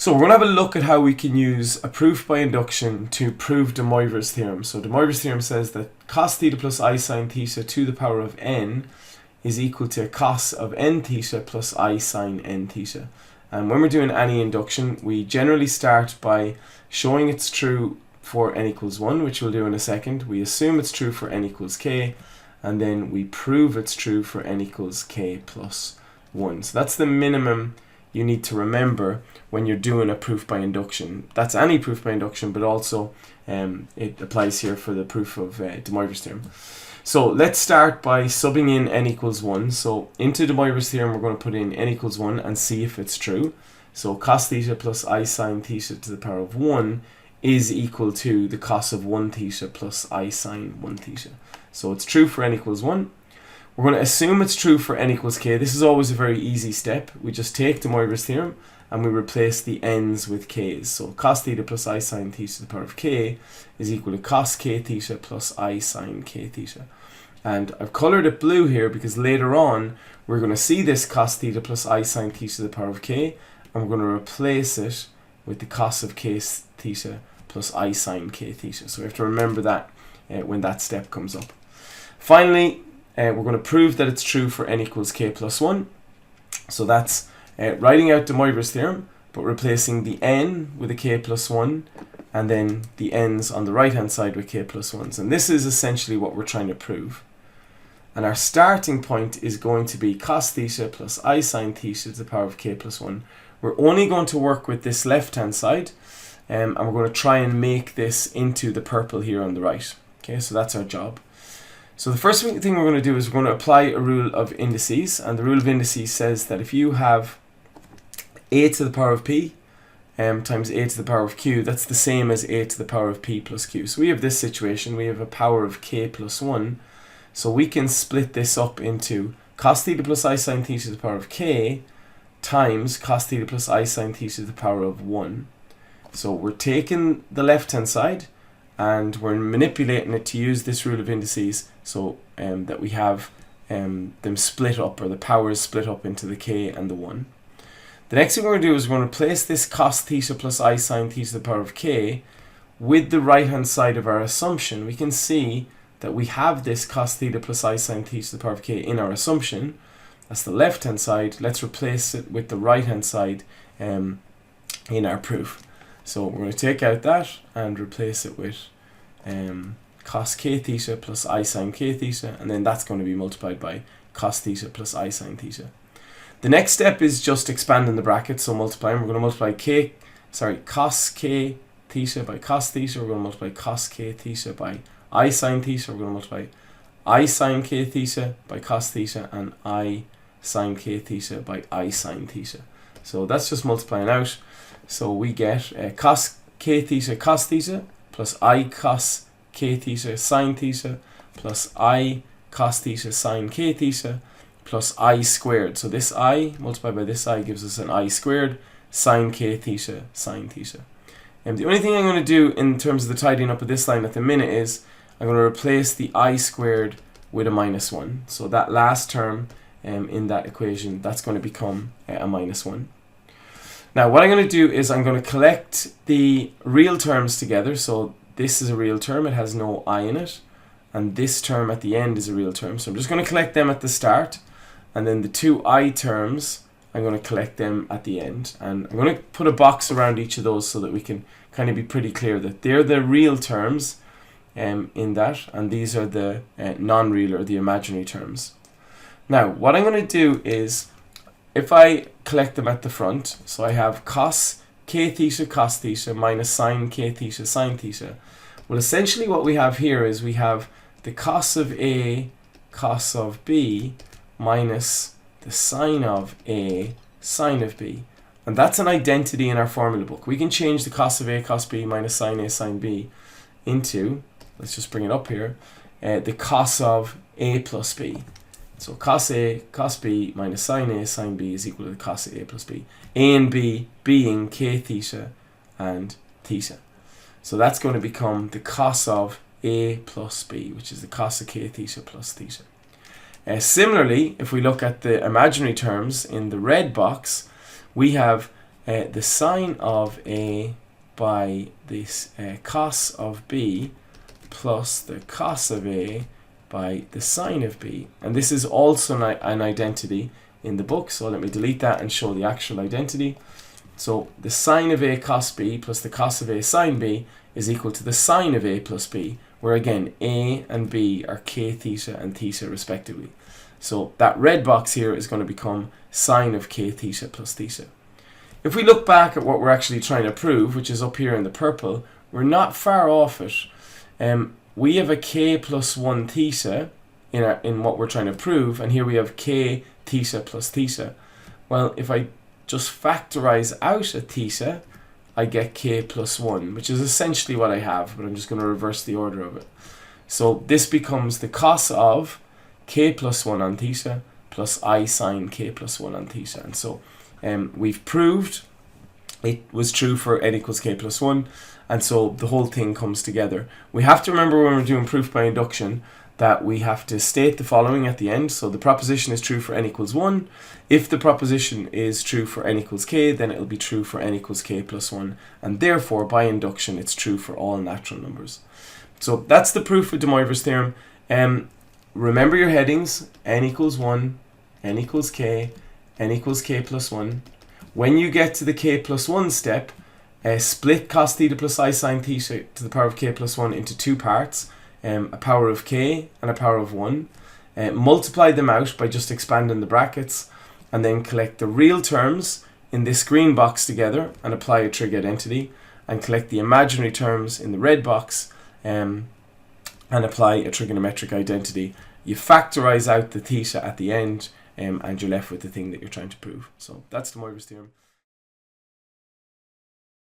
So we're going to have a look at how we can use a proof by induction to prove de Moivre's theorem. So de Moivre's theorem says that cos theta plus I sine theta to the power of n is equal to cos of n theta plus I sine n theta. And when we're doing any induction, we generally start by showing it's true for n equals 1, which we'll do in a second. We assume it's true for n equals k, and then we prove it's true for n equals k plus 1. So that's the minimum you need to remember when you're doing a proof by induction. That's any proof by induction, but also it applies here for the proof of de Moivre's theorem. So let's start by subbing in n equals 1. So into de Moivre's theorem, we're going to put in n equals 1 and see if it's true. So cos theta plus I sine theta to the power of 1 is equal to the cos of 1 theta plus I sine 1 theta. So it's true for n equals 1. We're going to assume it's true for n equals k. This is always a very easy step. We just take de Moivre's theorem and we replace the n's with k's. So cos theta plus I sine theta to the power of k is equal to cos k theta plus I sine k theta. And I've coloured it blue here because later on we're going to see this cos theta plus I sine theta to the power of k, and we're going to replace it with the cos of k theta plus I sine k theta. So we have to remember that when that step comes up. Finally, we're going to prove that it's true for n equals k plus 1. So that's writing out de Moivre's theorem, but replacing the n with a k plus 1, and then the n's on the right hand side with k plus 1s. And this is essentially what we're trying to prove. And our starting point is going to be cos theta plus I sine theta to the power of k plus 1. We're only going to work with this left hand side, and we're going to try and make this into the purple here on the right. Okay, so that's our job. So the first thing we're going to do is we're going to apply a rule of indices, and the rule of indices says that if you have a to the power of p times a to the power of q, that's the same as a to the power of p plus q. So we have this situation, we have a power of k plus 1, so we can split this up into cos theta plus I sine theta to the power of k times cos theta plus I sine theta to the power of 1. So we're taking the left hand side and we're manipulating it to use this rule of indices, so that we have them split up, or the powers split up into the k and the 1. The next thing we're going to do is we're going to replace this cos theta plus I sine theta to the power of k with the right hand side of our assumption. We can see that we have this cos theta plus I sine theta to the power of k in our assumption. That's the left hand side. Let's replace it with the right hand side in our proof. So we're going to take out that and replace it with cos k theta plus I sine k theta, and then that's going to be multiplied by cos theta plus I sine theta. The next step is just expanding the bracket, so multiplying. We're going to multiply cos k theta by cos theta. We're going to multiply cos k theta by I sine theta. We're going to multiply I sine k theta by cos theta and I sine k theta by I sine theta. So that's just multiplying out. So we get cos k theta cos theta plus I cos k theta sine theta plus I cos theta sine k theta plus I squared. So this I multiplied by this I gives us an I squared sine k theta sine theta. And the only thing I'm going to do in terms of the tidying up of this line at the minute is I'm going to replace the I squared with a minus 1. So that last term in that equation, that's going to become a minus 1. Now what I'm going to do is I'm going to collect the real terms together. So this is a real term, it has no I in it, and this term at the end is a real term. So I'm just going to collect them at the start, and then the two I terms, I'm going to collect them at the end. And I'm going to put a box around each of those so that we can kind of be pretty clear that they're the real terms in that, and these are the non-real or the imaginary terms. Now what I'm going to do is, if I collect them at the front, so I have cos k theta minus sine k theta sine theta. Well, essentially what we have here is we have the cos of A cos of B minus the sine of A sine of B. And that's an identity in our formula book. We can change the cos of A cos B minus sine A sine B into, let's just bring it up here, the cos of A plus B. So cos A cos B minus sine A sine B is equal to the cos of A plus B. A and B being k theta and theta. So that's going to become the cos of A plus B, which is the cos of k theta plus theta. Similarly, if we look at the imaginary terms in the red box, we have the sine of A by this cos of B plus the cos of A by the sine of B. And this is also an identity in the book, so let me delete that and show the actual identity. So the sine of A cos B plus the cos of A sine B is equal to the sine of A plus B, where again A and B are k theta and theta respectively. So that red box here is going to become sine of k theta plus theta. If we look back at what we're actually trying to prove, which is up here in the purple, we're not far off it. We have a k plus 1 theta in what we're trying to prove, and here we have k theta plus theta. Well, if I just factorize out a theta, I get k plus 1, which is essentially what I have, but I'm just going to reverse the order of it. So this becomes the cos of k plus 1 on theta plus I sine k plus 1 on theta. And so we've proved it was true for n equals k plus 1, and so the whole thing comes together. We have to remember when we're doing proof by induction that we have to state the following at the end. So the proposition is true for n equals 1. If the proposition is true for n equals k, then it will be true for n equals k plus 1. And therefore, by induction, it's true for all natural numbers. So that's the proof of de Moivre's theorem. Remember your headings: n equals 1, n equals k plus 1. When you get to the k plus 1 step, split cos theta plus I sine theta to the power of k plus 1 into two parts. A power of k and a power of 1. Multiply them out by just expanding the brackets, and then collect the real terms in this green box together and apply a trig identity, and collect the imaginary terms in the red box and apply a trigonometric identity. You factorize out the theta at the end, and you're left with the thing that you're trying to prove. So that's de Moivre's theorem.